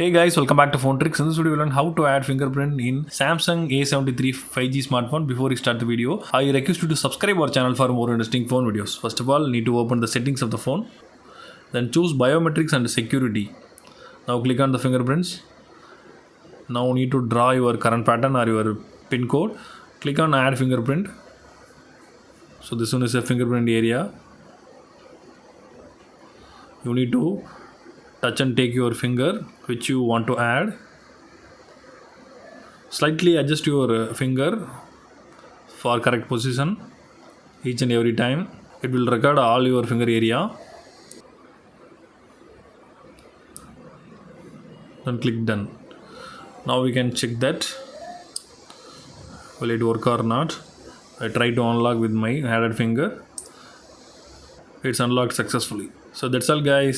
Hey guys, welcome back to Phone Tricks. In this video, we'll learn how to add fingerprint in Samsung A73 5G smartphone. Before we start the video, I request you to subscribe our channel for more interesting phone videos. First of all, need to open the settings of the phone. Then choose biometrics and security. Now click on the fingerprints. Now need to draw your current pattern or your pin code. Click on add fingerprint. So this one is a fingerprint area. You need to touch and take your finger which you want to add. Slightly adjust your finger for correct position each and every time. It will record all your finger area. Then click done. Now we can check that will it work or not. I try to unlock with my added finger. It's unlocked successfully. So that's all guys.